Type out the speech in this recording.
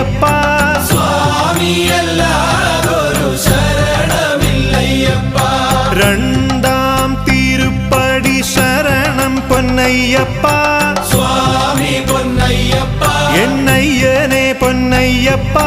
പൊന്നയ്യപ്പ സ്വാമിയല്ലാതൊരു ശരണമില്ലയ്യപ്പ രണ്ടാം തിരുപ്പടി ശരണം പൊന്നയ്യപ്പ സ്വാമി പൊന്നയ്യപ്പ എണ്ണയ്യനെ പൊന്നയ്യപ്പ